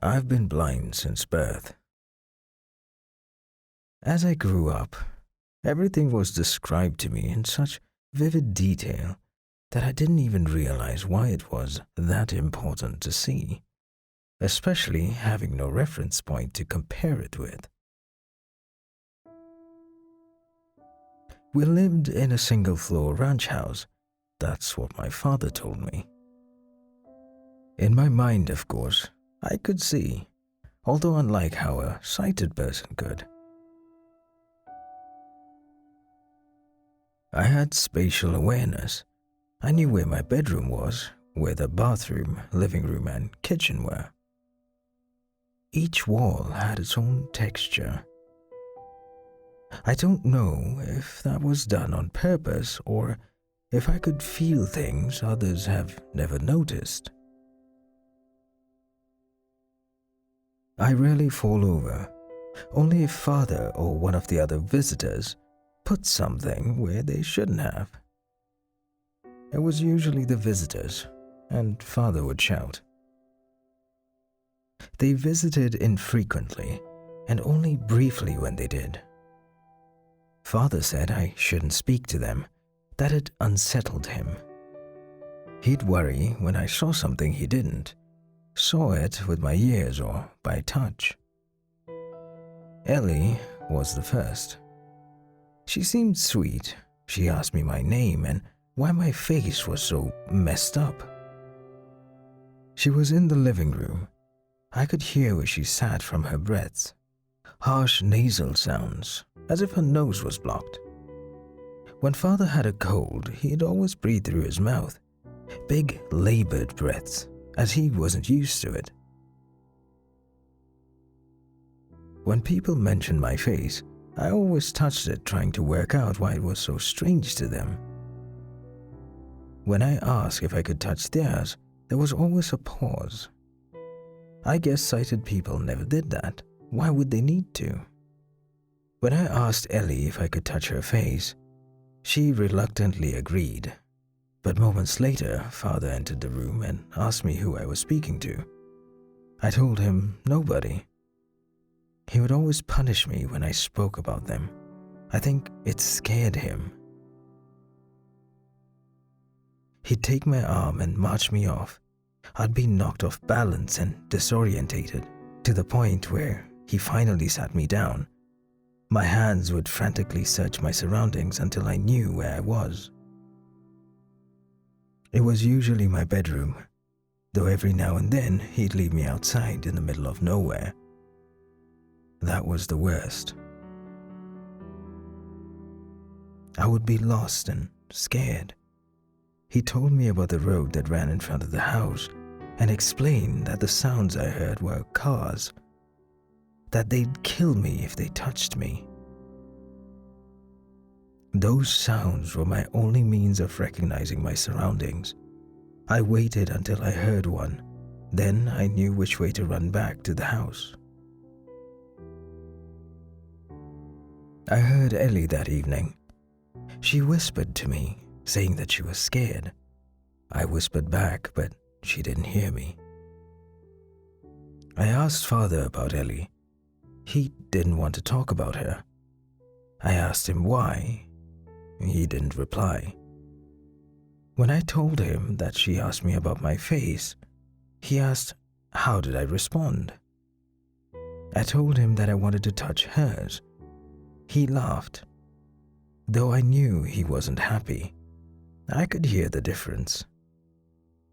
I've been blind since birth. As I grew up, everything was described to me in such vivid detail that I didn't even realize why it was that important to see, especially having no reference point to compare it with. We lived in a single-floor ranch house. That's what my father told me. In my mind, of course, I could see, although unlike how a sighted person could. I had spatial awareness. I knew where my bedroom was, where the bathroom, living room, and kitchen were. Each wall had its own texture. I don't know if that was done on purpose or if I could feel things others have never noticed. I rarely fall over, only if father or one of the other visitors put something where they shouldn't have. It was usually the visitors, and father would shout. They visited infrequently, and only briefly when they did. Father said I shouldn't speak to them, that it unsettled him. He'd worry when I saw something he didn't, saw it with my ears or by touch. Ellie was the first. She seemed sweet. She asked me my name and why my face was so messed up. She was in the living room. I could hear where she sat from her breaths, harsh nasal sounds, as if her nose was blocked. When father had a cold, he'd always breathe through his mouth, big labored breaths, as he wasn't used to it. When people mentioned my face, I always touched it, trying to work out why it was so strange to them. When I asked if I could touch theirs, there was always a pause. I guess sighted people never did that. Why would they need to? When I asked Ellie if I could touch her face, she reluctantly agreed. But moments later, father entered the room and asked me who I was speaking to. I told him nobody. He would always punish me when I spoke about them. I think it scared him. He'd take my arm and march me off. I'd be knocked off balance and disorientated, to the point where he finally sat me down. My hands would frantically search my surroundings until I knew where I was. It was usually my bedroom, though every now and then he'd leave me outside in the middle of nowhere. That was the worst. I would be lost and scared. He told me about the road that ran in front of the house and explained that the sounds I heard were cars, that they'd kill me if they touched me. Those sounds were my only means of recognizing my surroundings. I waited until I heard one, then I knew which way to run back to the house. I heard Ellie that evening. She whispered to me, saying that she was scared. I whispered back, but she didn't hear me. I asked father about Ellie. He didn't want to talk about her. I asked him why. He didn't reply. When I told him that she asked me about my face, he asked, how did I respond? I told him that I wanted to touch hers. He laughed. Though I knew he wasn't happy, I could hear the difference.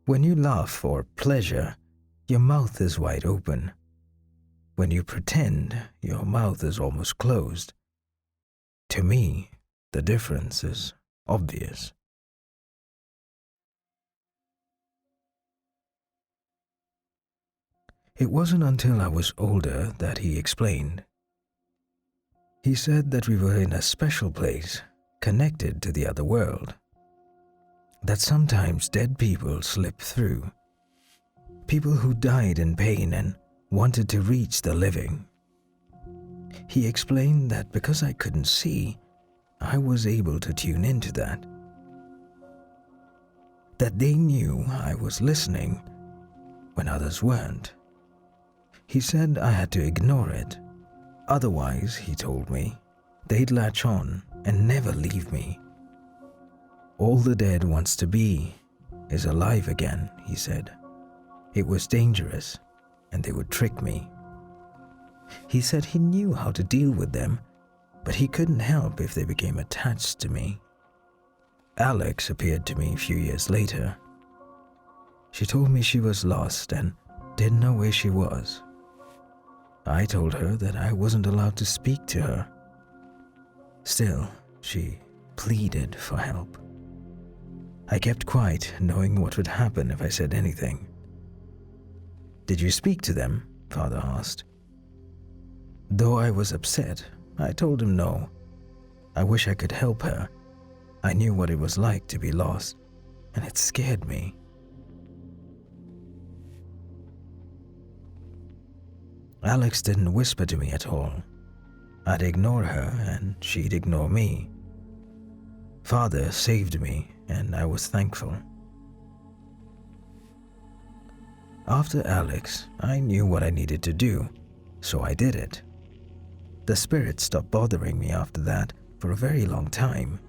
When you laugh for pleasure, your mouth is wide open. When you pretend, your mouth is almost closed. To me, the difference is obvious. It wasn't until I was older that he explained. He said that we were in a special place, connected to the other world. That sometimes dead people slip through. People who died in pain and wanted to reach the living. He explained that because I couldn't see, I was able to tune into that. That they knew I was listening when others weren't. He said I had to ignore it. Otherwise, he told me, they'd latch on and never leave me. All the dead wants to be is alive again, he said. It was dangerous, and they would trick me. He said he knew how to deal with them, but he couldn't help if they became attached to me. Alex appeared to me a few years later. She told me she was lost and didn't know where she was. I told her that I wasn't allowed to speak to her. Still, she pleaded for help. I kept quiet, knowing what would happen if I said anything. "Did you speak to them?" Father asked. Though I was upset, I told him no. I wish I could help her. I knew what it was like to be lost, and it scared me. Alex didn't whisper to me at all. I'd ignore her, and she'd ignore me. Father saved me, and I was thankful. After Alex, I knew what I needed to do, so I did it. The spirit stopped bothering me after that for a very long time.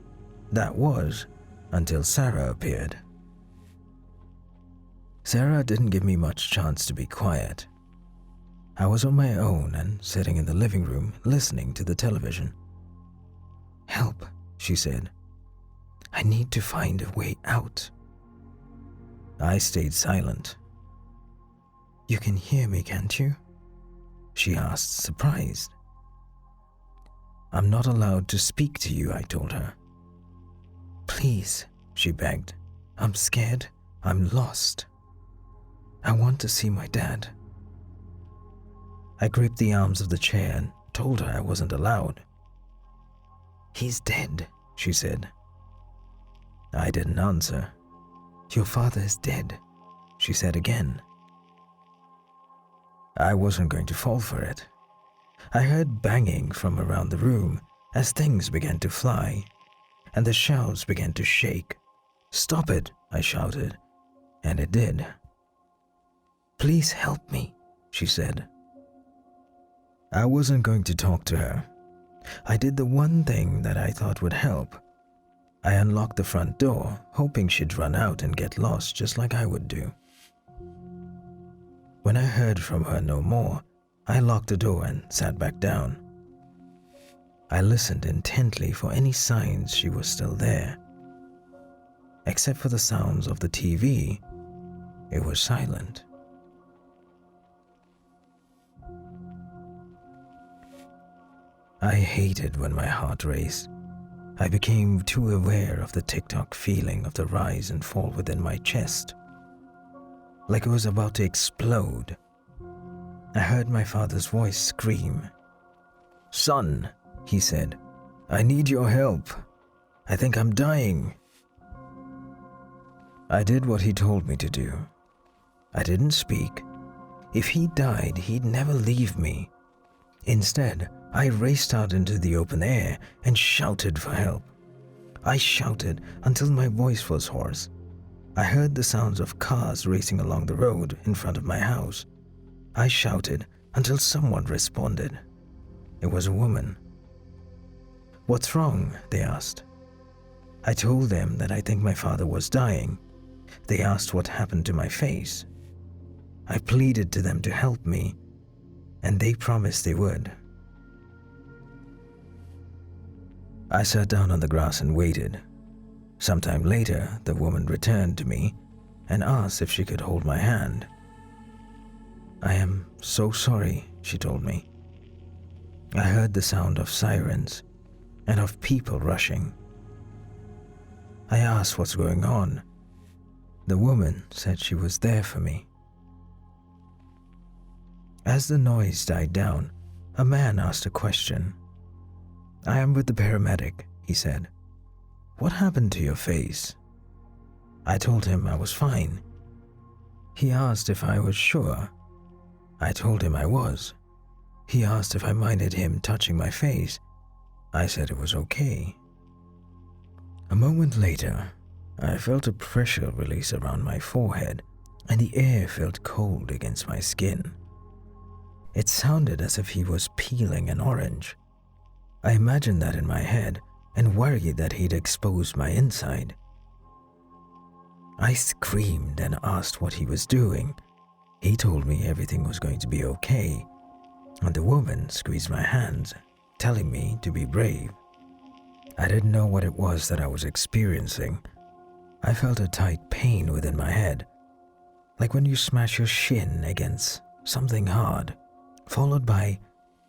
That was until Sarah appeared. Sarah didn't give me much chance to be quiet. I was on my own and sitting in the living room listening to the television. "Help," she said. "I need to find a way out." I stayed silent. "You can hear me, can't you?" she asked, surprised. "I'm not allowed to speak to you," I told her. "Please," she begged. "I'm scared. I'm lost. I want to see my dad." I gripped the arms of the chair and told her I wasn't allowed. "He's dead," she said. I didn't answer. "Your father is dead," she said again. I wasn't going to fall for it. I heard banging from around the room as things began to fly, and the shelves began to shake. "Stop it," I shouted, and it did. "Please help me," she said. I wasn't going to talk to her. I did the one thing that I thought would help. I unlocked the front door, hoping she'd run out and get lost just like I would do. When I heard from her no more, I locked the door and sat back down. I listened intently for any signs she was still there. Except for the sounds of the TV, it was silent. I hated when my heart raced. I became too aware of the tick-tock feeling of the rise and fall within my chest, like it was about to explode. I heard my father's voice scream. "Son," he said, "I need your help. I think I'm dying." I did what he told me to do. I didn't speak. If he died, he'd never leave me. Instead, I raced out into the open air and shouted for help. I shouted until my voice was hoarse. I heard the sounds of cars racing along the road in front of my house. I shouted until someone responded. It was a woman. "What's wrong?" they asked. I told them that I think my father was dying. They asked what happened to my face. I pleaded to them to help me, and they promised they would. I sat down on the grass and waited. Sometime later, the woman returned to me and asked if she could hold my hand. "I am so sorry," she told me. I heard the sound of sirens and of people rushing. I asked what's going on. The woman said she was there for me. As the noise died down, a man asked a question. "I am with the paramedic," he said. "What happened to your face?" I told him I was fine. He asked if I was sure. I told him I was. He asked if I minded him touching my face. I said it was okay. A moment later, I felt a pressure release around my forehead, and the air felt cold against my skin. It sounded as if he was peeling an orange. I imagined that in my head and worried that he'd expose my inside. I screamed and asked what he was doing. He told me everything was going to be okay, and the woman squeezed my hands, telling me to be brave. I didn't know what it was that I was experiencing. I felt a tight pain within my head, like when you smash your shin against something hard, followed by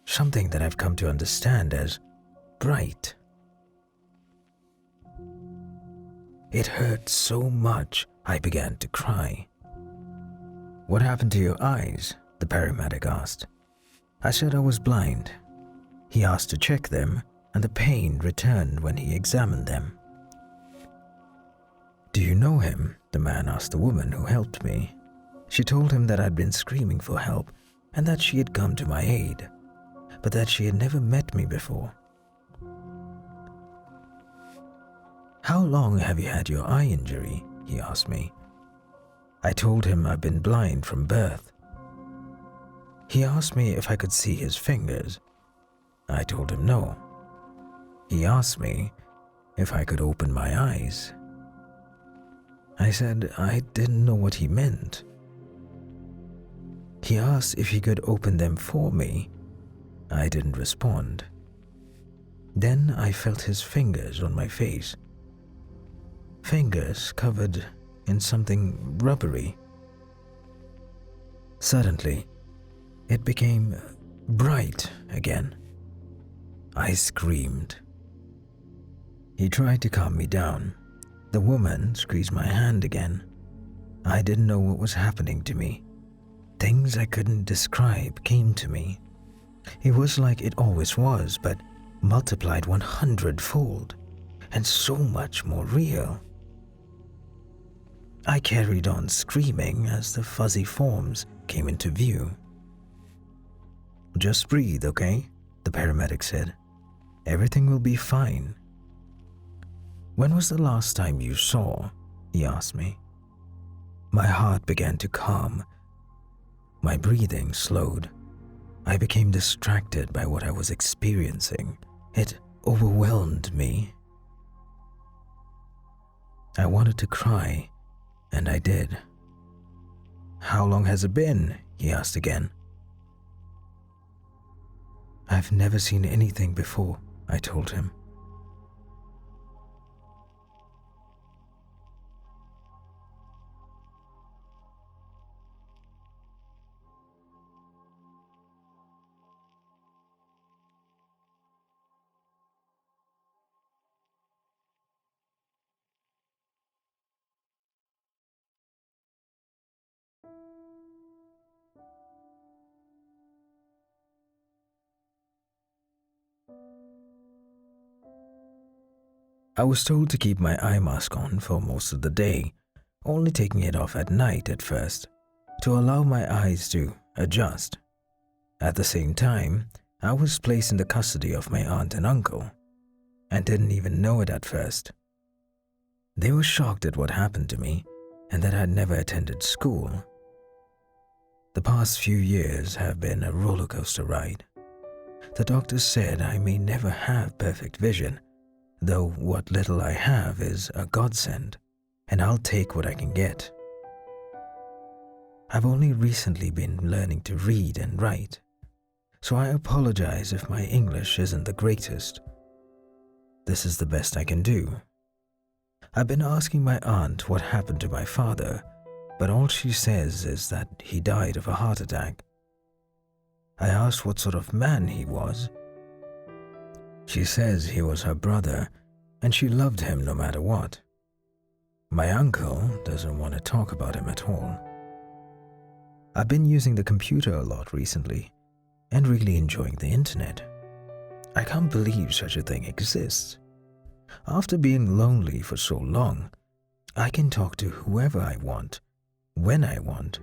something that I've come to understand as bright. It hurt so much I began to cry. "What happened to your eyes?" the paramedic asked. I said I was blind. He asked to check them, and the pain returned when he examined them. "Do you know him?" the man asked the woman who helped me. She told him that I'd been screaming for help and that she had come to my aid, but that she had never met me before. "How long have you had your eye injury?" he asked me. I told him I'd been blind from birth. He asked me if I could see his fingers. I told him no. He asked me if I could open my eyes. I said I didn't know what he meant. He asked if he could open them for me. I didn't respond. Then I felt his fingers on my face. Fingers covered in something rubbery. Suddenly, it became bright again. I screamed. He tried to calm me down. The woman squeezed my hand again. I didn't know what was happening to me. Things I couldn't describe came to me. It was like it always was, but multiplied 100-fold, and so much more real. I carried on screaming as the fuzzy forms came into view. "Just breathe, okay?" the paramedic said. "Everything will be fine." "When was the last time you saw?" he asked me. My heart began to calm. My breathing slowed. I became distracted by what I was experiencing. It overwhelmed me. I wanted to cry, and I did. "How long has it been?" he asked again. "I've never seen anything before," I told him. I was told to keep my eye mask on for most of the day, only taking it off at night at first, to allow my eyes to adjust. At the same time, I was placed in the custody of my aunt and uncle, and didn't even know it at first. They were shocked at what happened to me, and that I'd never attended school. The past few years have been a roller coaster ride. The doctors said I may never have perfect vision, though what little I have is a godsend, and I'll take what I can get. I've only recently been learning to read and write, so I apologize if my English isn't the greatest. This is the best I can do. I've been asking my aunt what happened to my father, but all she says is that he died of a heart attack. I asked what sort of man he was. She says he was her brother, and she loved him no matter what. My uncle doesn't want to talk about him at all. I've been using the computer a lot recently, and really enjoying the internet. I can't believe such a thing exists. After being lonely for so long, I can talk to whoever I want, when I want,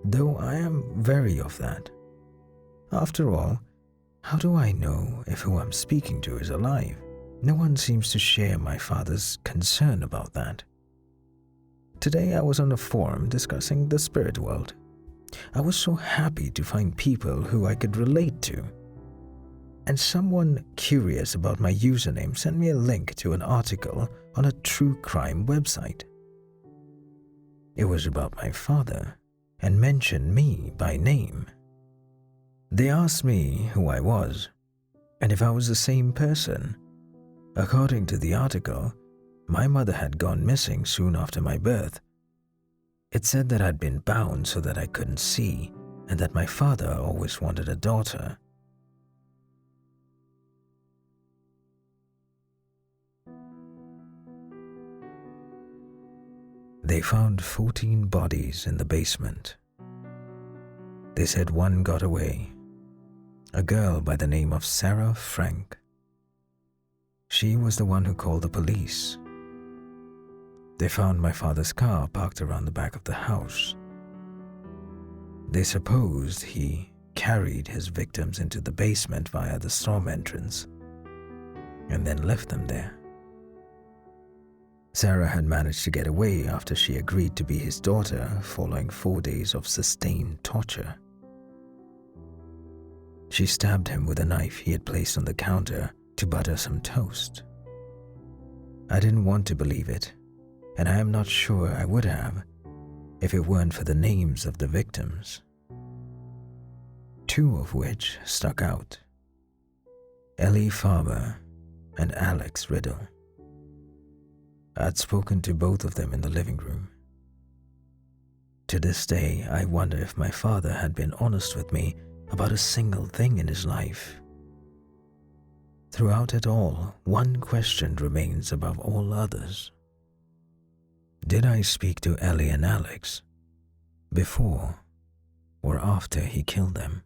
though I am wary of that. After all, how do I know if who I'm speaking to is alive? No one seems to share my father's concern about that. Today I was on a forum discussing the spirit world. I was so happy to find people who I could relate to. And someone curious about my username sent me a link to an article on a true crime website. It was about my father and mentioned me by name. They asked me who I was and if I was the same person. According to the article, my mother had gone missing soon after my birth. It said that I'd been bound so that I couldn't see and that my father always wanted a daughter. They found 14 bodies in the basement. They said one got away, a girl by the name of Sarah Frank. She was the one who called the police. They found my father's car parked around the back of the house. They supposed he carried his victims into the basement via the storm entrance and then left them there. Sarah had managed to get away after she agreed to be his daughter following 4 days of sustained torture. She stabbed him with a knife he had placed on the counter to butter some toast. I didn't want to believe it, and I am not sure I would have if it weren't for the names of the victims, 2 of which stuck out: Ellie Farmer and Alex Riddle. I'd spoken to both of them in the living room. To this day, I wonder if my father had been honest with me about a single thing in his life. Throughout it all, one question remains above all others. Did I speak to Ellie and Alex before or after he killed them?